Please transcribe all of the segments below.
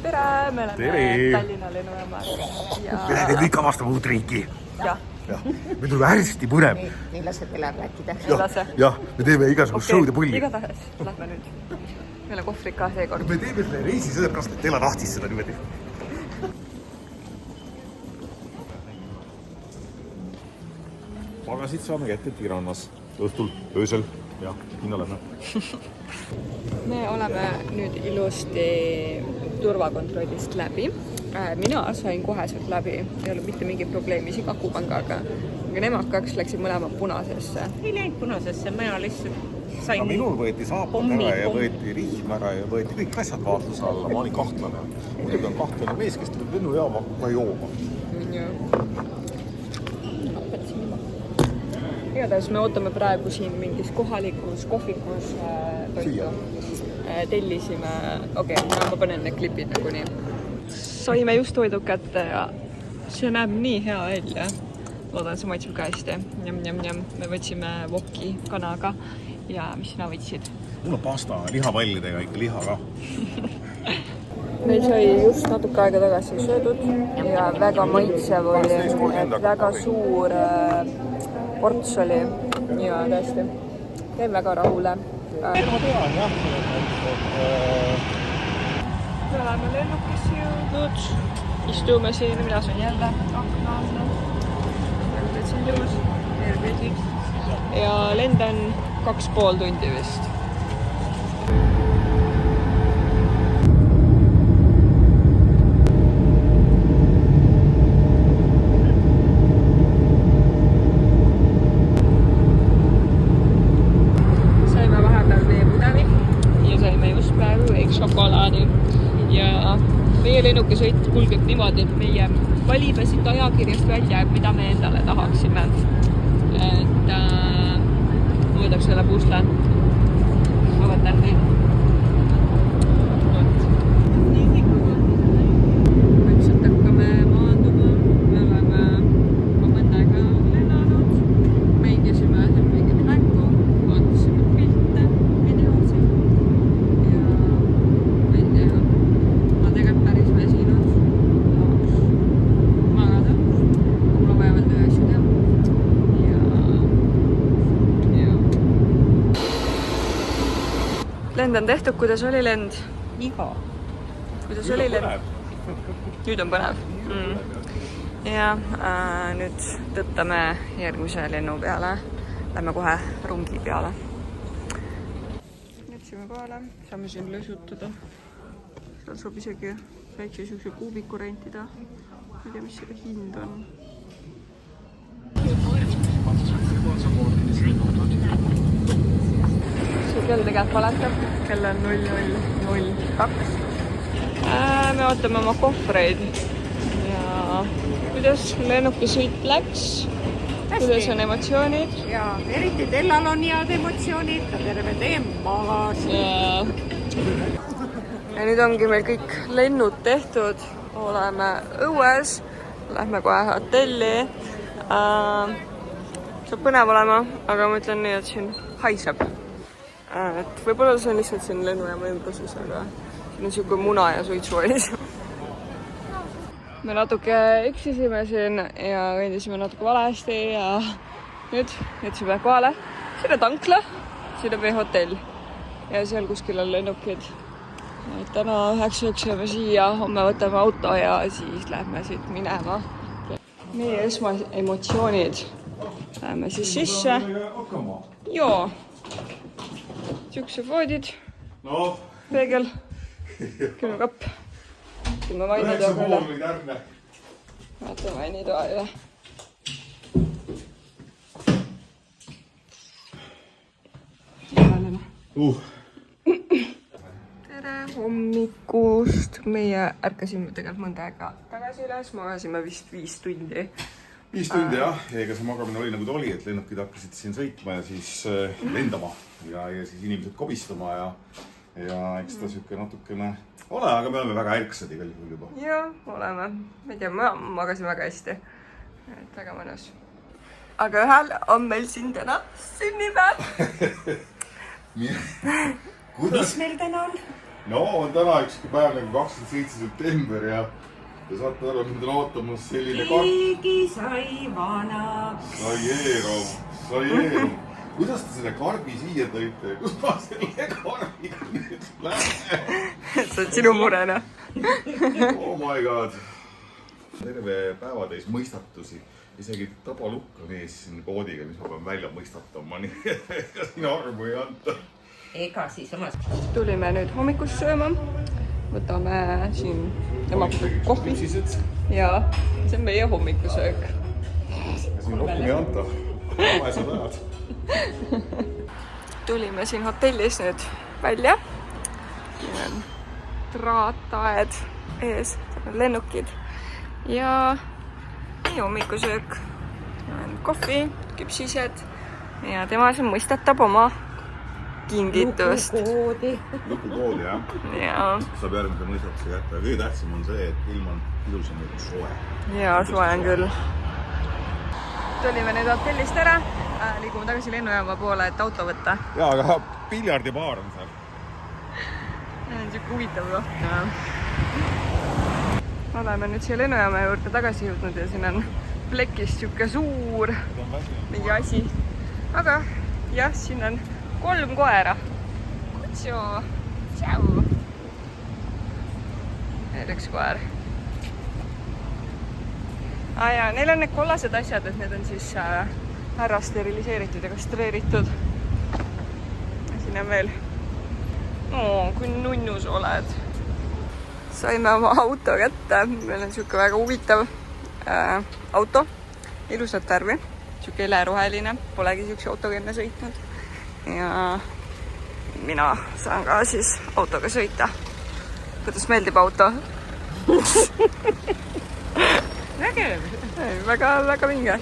tere, me oleme Tallinna lennujaamas ja... Me teeme kõik avastama uut riiki. Jah. Me tuleme hästi põnev. Ei lase teile rääkida. Jah, me teeme igasugust show'd ja pulli. Igatahes, lähme nüüd. Meil on kohvrid ka seekord. Me teeme selle reisi sellepärast, et Ela tahtis seda niimoodi. Pagasid saame kätte Tirannas. Õhtul, öösel ja minna lähme. Me oleme nüüd ilusti turvakontrollist läbi. Mina sain kohe sealt läbi, ei olnud mitte mingi probleemi isegi akupangaga. Aga nemad kaks läksid mõlemad punasesse. Ei läinud punasesse, mina lihtsalt sain... Minul võeti saapad ära ja võeti rihm ära ja võeti kõik asjad vaatluse alla. Ma olin kahtlane. Muidugi on kahtlane mees, kes tuleb lennujaama ka jooma. Igatahes me ootame praegu siin mingis kohalikus kohvikus toitu. Tellisime, ma panen need klipid nagu nii. Saime just toidu kätte ja see näeb nii hea välja. Loodan, see maitseb ka hästi. Me võtsime voki kanaga ja mis sina võtsid? Mul on pasta lihapallidega, ikka liha ka. Meil sai just natuke aega tagasi söödud ja väga maitsev oli, et väga suur ports oli ja tõesti, käin väga rahule. Ma tean, jah. Me oleme lennukisse jõudnud, istume siin, mina sain jälle akna alla. Nagu täitsa ilus, tervislik. Ja lendan 2,5 tundi vist. Šokolaadi ja meie lennukisõit kulgeb niimoodi, et meie valime siit ajakirjast välja, mida me endale tahaksime. Et võtaks selle pusle. Ma võtan nii. Vaikselt hakkame maanduma. Me oleme mõndega lennanud. Mängisime mingit mängu, vaatasime pilte, videosid. Lend on tehtud, kuidas oli lend? Iga. Kuidas oli lend? Nüüd on põnev. Ja nüüd tõttame järgmise lennu peale. Lähme kohe rongi peale. Jätsime kohale, saame siin lõsutada. Seal saab isegi väikse siukse kuubiku rentida. Ma ei tea, mis selle hind on. See kell tegelikult valetab. Kell on 00:02. Me ootame oma kohvreid. Ja kuidas lennukisõit läks? Kuidas on emotsioonid? Ja eriti Tellal on head emotsioonid, ta terve tee magas. Ja nüüd ongi meil kõik lennud tehtud. Oleme õues. Lähme kohe hotelli. Saab põnev olema, aga ma ütlen nii, et siin haiseb. Et võib-olla see on lihtsalt siin lennujaama ümbruses, aga siin on siuke muna ja suitsu olis. Me natuke eksisime siin ja kõndisime natuke valesti ja nüüd jätsime kohale. Siin on tankla, siin on meie hotell ja seal kuskil on lennukid. Täna 9 jääme siia, homme võtame auto ja siis lähme siit minema. Meie esmaemotsioonid. Läheme siis sisse. Joo. Siukse voodid. Peegel. Külmkapp. Tulme mainitoaga üle. Vaata mainitoa üle. Tere hommikust. Meie ärkasime tegelikult mõnda aega tagasi üles. Magasime vist 5 tundi. 5 tundi jah, ja ega see magamine oli nagu ta oli, et lennukid hakkasid siin sõitma ja siis lendama ja siis inimesed kobistama ja eks ta siuke natukene ole, aga me oleme väga ärksad igal juhul juba. Jah, oleme. Ma ei tea, ma magasin väga hästi. Et väga mõnus. Aga ühel on meil siin täna sünnipäev. Mis meil täna on? no on täna ükski päev nagu 27. september ja saate aru, mind on ootamas selline keegi sai vanaks. Saieerum. Kuidas te selle karbi siia tõite? Kus ma selle karbiga nüüd lähen? See on sinu murena. Oh my god. Terve päevatäis mõistatusi. Isegi tabalukka mees siin koodiga, mis ma pean välja mõistatama. Nii ega siin armu ei anta. Ega siis omas. Tulime nüüd hommikust sööma. Võtame siin tema kohvi. Ja see on meie hommikusöök. Siin rohkem ei anta. Vaesed ajad. Tulime siin hotellis nüüd välja. Siin on traataed ees, lennukid ja meie hommikusöök. Kohvi, küpsised ja tema siin mõistatab oma kingitust. Lukukoodi, jah. Ja. Saab järgmise mõistatuse jätta. Kõige tähtsam on see, et ilm on ilusam nagu soe. Ja, soe on küll. Tulime nüüd hotellist ära. Liigume tagasi lennujaama poole, et auto võtta. Jaa, aga piljardibaar on seal. See on siuke huvitav koht. Oleme nüüd siia lennujaama juurde tagasi jõudnud ja siin on plekist siuke suur mingi asi. Aga jah, siin on 3 koera. Kutsu, tšau. Veel üks koer. Ja neil on need kollased asjad, et need on siis ära steriliseeritud ja kastreeritud. Siin on veel. Kui nunnus oled. Saime oma auto kätte. Meil on siuke väga huvitav auto. Ilusat värvi. Siuke heleroheline. Polegi siukse autoga enne sõitnud. Ja mina saan ka siis autoga sõita. Kuidas meeldib auto? Vägev. Väga vinge.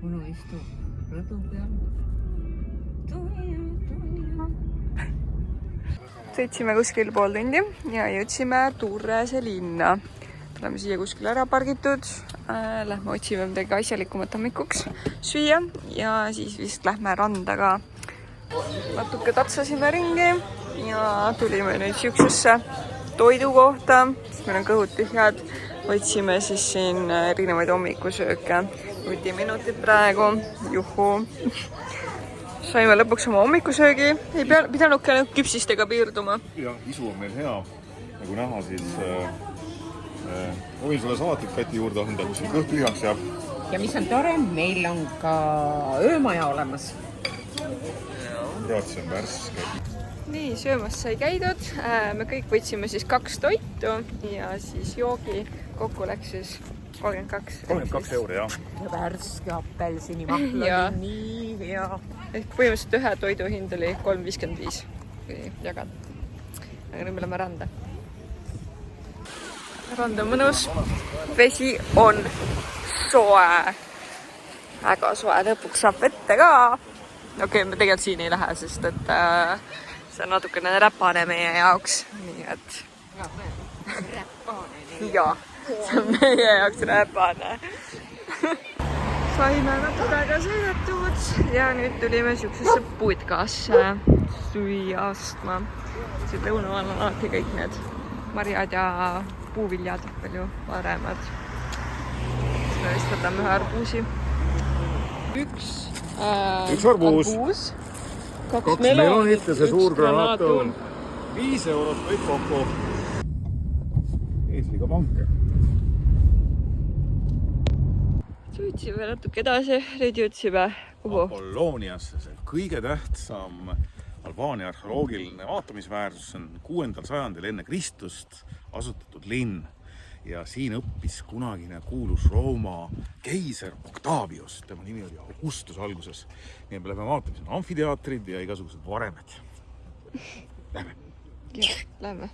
Uno istub rõdu peal. Sõitsime kuskil pool tundi ja jõudsime Turrese linna. Oleme siia kuskil ära pargitud. Lähme otsime midagi asjalikumat hommikuks süüa ja siis vist lähme randaga. Natuke tatsasime ringi ja tulime nüüd siuksesse toidu kohta. Meil on kõhud tühjad. Otsime siis siin erinevaid hommikusööke. 10 minutit praegu. Juhu. Saime lõpuks oma hommikusöögi. Ei pidanud küpsistega piirduma. Jah, isu on meil hea. Nagu näha, siis võin sulle salatit Kati juurde anda, kus on kõht tühjaks jääb. Ja mis on tore, meil on ka öömaja olemas. Kurat, see on värske. Nii, söömas sai käidud. Me kõik võtsime siis 2 toitu ja siis joogi kokku läks siis 32 euro, jah. Ja värske apelsinimahla oli nii hea. Ehk põhimõtteliselt ühe toidu hind oli 3,55 jagad. Aga nüüd me oleme randa. Rand on mõnus. Vesi on soe. Väga soe. Lõpuks saab vette ka. Okei, me tegelikult siin ei lähe, sest et see on natukene räpane meie jaoks. Nii et... Jaa, see on meie jaoks räpane. Saime natuke aega sõidetud ja nüüd tulime siuksesse puitkasse süüa ostma. Siin lõunamaal on alati kõik need marjad ja puuviljad palju paremad. Siis me vist võtame ühe arbuusi. Üks arbuus. 2 melonit ja see suur granaatun. 5 eurot kõik kokku. Eesliga panke. Sõitsime natuke edasi, nüüd jõudsime kuhu? Apollooniasse, see kõige tähtsam Albaania arheoloogiline vaatamisväärsus on 6. sajandil enne Kristust asutatud linn. Ja siin õppis kunagine kuulus Rooma keiser Octavius. Tema nimi oli Augustus alguses. Nii me lähme vaatame, siin on amfiteatrid ja igasugused varemed. Lähme. Jah, lähme.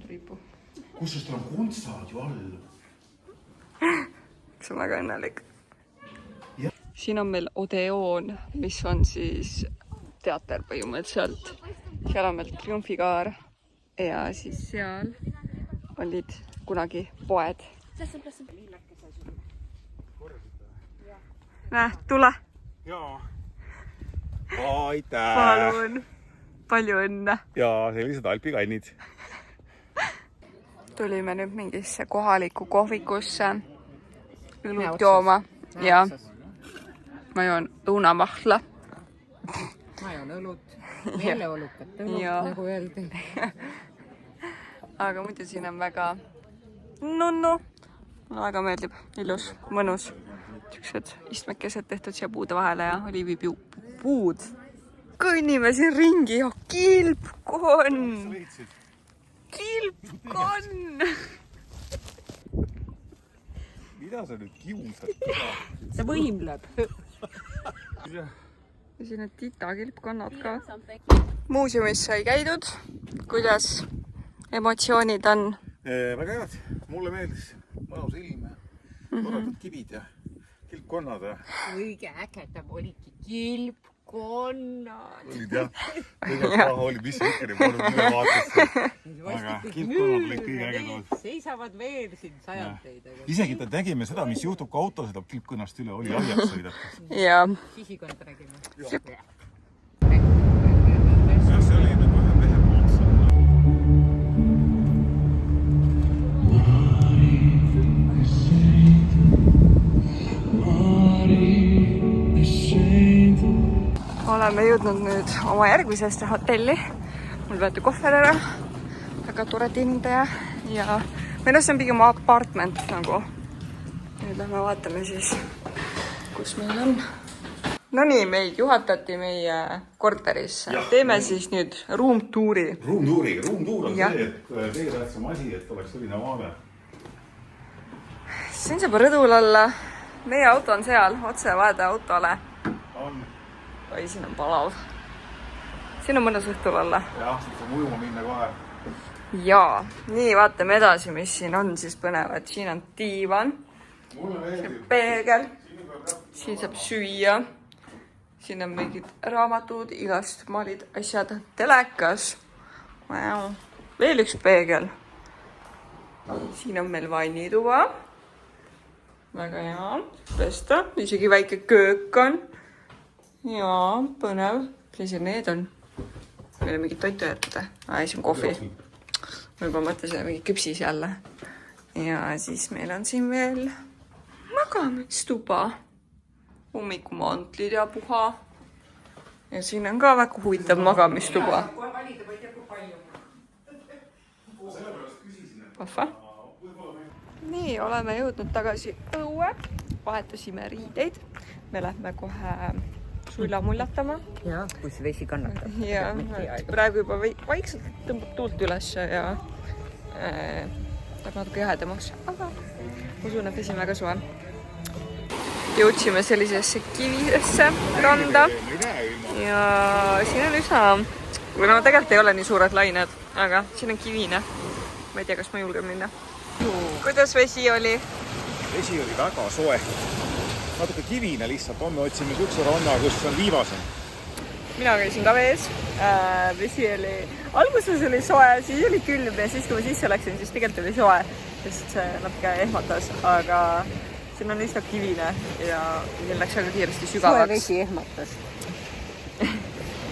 ripu. Kusjuures tal on kontsad ju all. See on väga õnnelik. Siin on meil Odeon, mis on siis teater põhimõtteliselt. Seal on meil Triumfikaar ja siis seal olid kunagi poed. Näe, tule! Jaa. Aitäh! Palun! Palju õnne! Jaa, sellised alpikannid. Tulime nüüd mingisse kohalikku kohvikusse õlut jooma ja ma joon õunamahla. Ma joon õlut, meeleolukat õlut, nagu öeldi. Aga muidu siin on väga nunnu. Mulle väga meeldib, ilus, mõnus. Siuksed istmekesed tehtud siia puude vahele ja oliivipuud. Kõnnime siin ringi ja kilpkonn! Kilpkonn! Mida sa nüüd kiusad? See võimleb. Ja siin on titakilpkonnad ka. Muuseumis sai käidud. Kuidas emotsioonid on? Väga head. Mulle meeldis mõnus ilm ja toredad kivid ja kilpkonnad. Kõige ägedam oligi kilpkonnad. Olid jah. Kõige paha oli, mis ikkagi polnud üle vaatast. Aga kilpkonnad olid kõige ägedamad. Seisavad veel siin sajandeid. Isegi ta nägime seda, mis juhtub, kui auto sõidab kilpkonnast üle, oli aiaks sõidatud. Ja. Sisikond räägime. See oli nagu ühe mehe poolt. Oleme jõudnud nüüd oma järgmisesse hotelli. Mul võeti kohver ära. Väga tore teenindaja ja meil on pigem apartment nagu. Nüüd lähme vaatame siis, kus meil on. No nii, meid juhatati meie korterisse. Teeme siis nüüd room-tuuri. Room-tuur on see, et teie tähtsam asi, et oleks selline vaade. Siin saab rõdul olla. Meie auto on seal, otse vaade autole. On. Oi, siin on palav. Siin on mõnus õhtul olla. Jah, saab ujuma minna kohe. Jaa, nii vaatame edasi, mis siin on siis põnevad. Siin on diivan, peegel, siin saab süüa, siin on mingid raamatud, igast maalid, asjad, telekas, veel üks peegel. Siin on meil vannituba, väga hea, pesta, isegi väike köök on. Jaa, põnev, mis need on? Meil on mingid toitu jätta, siis on kohvi. Ma juba mõtlesin mingi küpsis jälle. Ja siis meil on siin veel magamistuba. Ummikumantlid ja puha. Ja siin on ka väga huvitav magamistuba. Vahva. Nii, oleme jõudnud tagasi õue. Vahetasime riideid. Me lähme kohe sulla mullatama. Ja, kus vesi kannatab. Ja, praegu juba vaikselt tõmbab tuult üles ja läheb natuke jahedamaks. Aga usun, et vesi on väga soe. Jõudsime sellisesse kividesse randa. Ja siin on üsna... No tegelikult ei ole nii suured lained, aga siin on kivine. Ma ei tea, kas ma julgen minna. Kuidas vesi oli? Vesi oli väga soe. Natuke kivine lihtsalt. Homme otsime sükse ranna, kus on liivasem. Mina käisin ka vees. Vesi oli... Alguses oli soe, siis oli külm ja siis kui ma sisse läksin, siis tegelikult oli soe. Sest see natuke ehmatas, aga siin on lihtsalt kivine ja siin läks väga kiiresti sügavaks. Soe vesi ehmatas.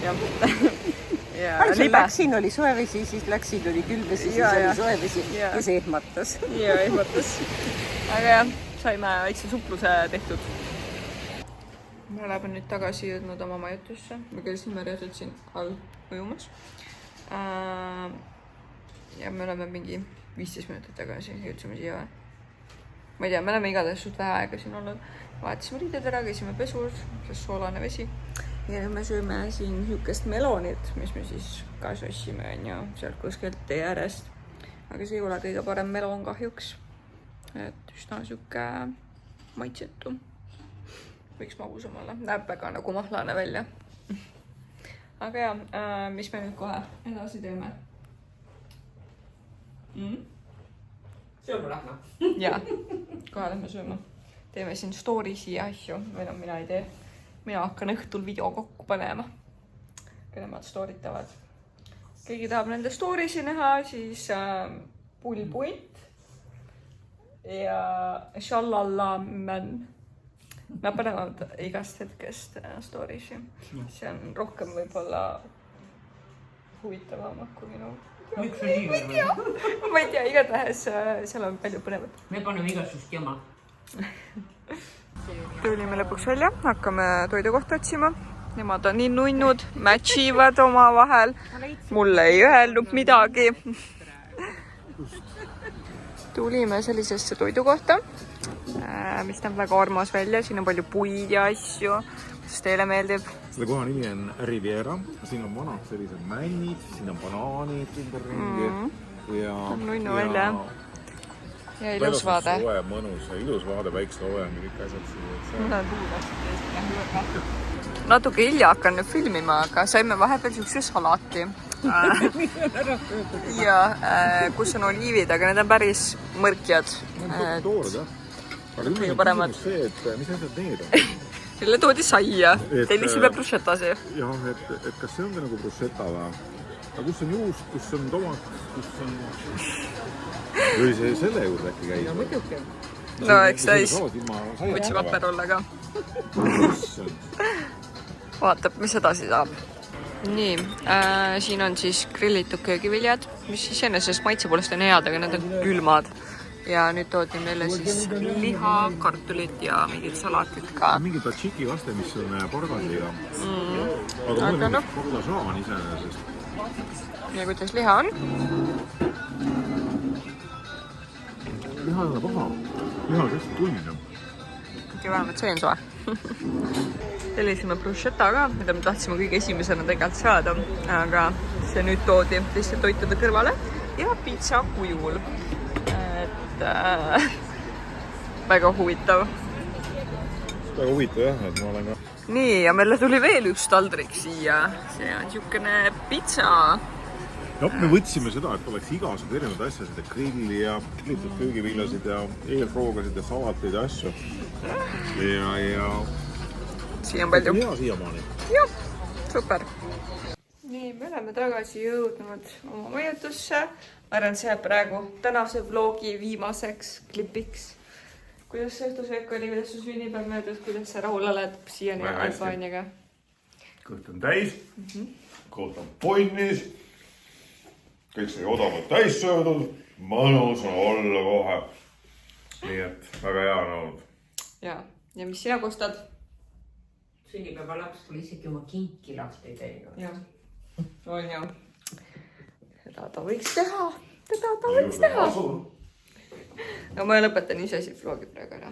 Ja Alguses läksin, oli soe vesi, siis läksin, oli külm vesi, siis oli soe vesi ja see ehmatas. Ja ehmatas. Aga jah, saime väikse supluse tehtud. Me oleme nüüd tagasi jõudnud oma majutusse. Me käisime reaalselt siin all ujumas. Ja me oleme mingi 15 minutit tagasi jõudsime siia. Ma ei tea, me oleme igatahes suht vähe aega siin olnud. Vaatasime riided ära, käisime pesus, sest soolane vesi. Ja me sööme siin niisugust melonit, mis me siis ka sossime sealt kuskilt tee äärest. Aga see ei ole kõige parem melon kahjuks. Et üsna niisugune maitsetu. Võiks magusam olla. Näeb väga nagu mahlane välja. Aga jah, mis me nüüd kohe edasi teeme? sööma lähme. Jaa, kohe lähme sööma. Teeme siin storiesi ja asju, või no mina ei tee. Mina hakkan õhtul video kokku panema. Kui nemad storitavad. Keegi tahab nende storiesi näha, siis pullpunt ja šallallamen. Nad panevad igast hetkest storiesi. See on rohkem võib-olla huvitavam kui minu. Miks on nii veel? Ma ei tea, igatahes seal on palju põnevat. Me paneme igasugust jama. Tulime lõpuks välja, hakkame toidu kohta otsima. Nemad on nii nunnud, matchivad oma vahel. Mulle ei öelnud midagi. Tulime sellisesse toidu kohta, mis näeb väga armas välja. Siin on palju puid ja asju. Mis teile meeldib? Selle koha nimi on Riviera. Siin on vanad sellised männid, siin on banaanid ümberringi ja nunnu välja. Ja ilus vaade. Mõnus ja ilus vaade, päikselooja ja kõik asjad. Natuke hilja hakkan nüüd filmima, aga saime vahepeal siukse salati. Ja kus on oliivid, aga need on päris mõrkjad. Toored, jah. Aga nüüd on küsimus see, et mis asjad need on? Selle toodi saia. Tellisime bruschetasi. Jah, et kas see ongi nagu bruschetta või? Aga kus on juust, kus on tomat, kus on... Või see selle juurde äkki käis? No muidugi. No eks täis. Võtsime aperolle ka. Vaatab, mis edasi saab. Nii, siin on siis grillitud köögiviljad, mis iseenesest maitse poolest on head, aga need on külmad. Ja nüüd toodi meile siis liha, kartulit ja mingid salatit ka. Mingid tšiki vaste, mis on pargasiga. Aga mul on baklasaan iseenesest. Ja kuidas liha on? Liha ei ole paha. Liha on hästi tunn. Kõige vähemalt söön suva. Tellisime bruschetta ka, mida me tahtsime kõige esimesena tegelikult saada. Aga see nüüd toodi teiste toitude kõrvale ja pizza kujul. Väga huvitav. Väga huvitav jah, et ma olen ka... Nii, ja meile tuli veel üks taldrik siia. See on niisugune pizza. No, me võtsime seda, et oleks igasugused erinevad asjad, grilli ja grillitud köögiviljasid ja eelroogasid ja salateid ja asju. Ja... Siia on palju. Hea siiamaani. Jah, super. Nii, me oleme tagasi jõudnud oma majutusse. Ma arvan, see praegu tänase vlogi viimaseks klipiks. Kuidas see õhtusöök oli, kuidas su sünnipäev möödus, kuidas sa rahul oled siiani Albaaniaga? Kõht on täis, kõht on punnis, kõik sai odavalt täis söödud, mõnus on olla kohe. Nii et väga hea on olnud. Ja mis sina kostad? Sünnipäeva laps tuli isegi oma kinki last ei teinud. Jah, on ju. Seda ta võiks teha. Teda ta võiks teha. No ma lõpetan ise siit vlogi praegu ära.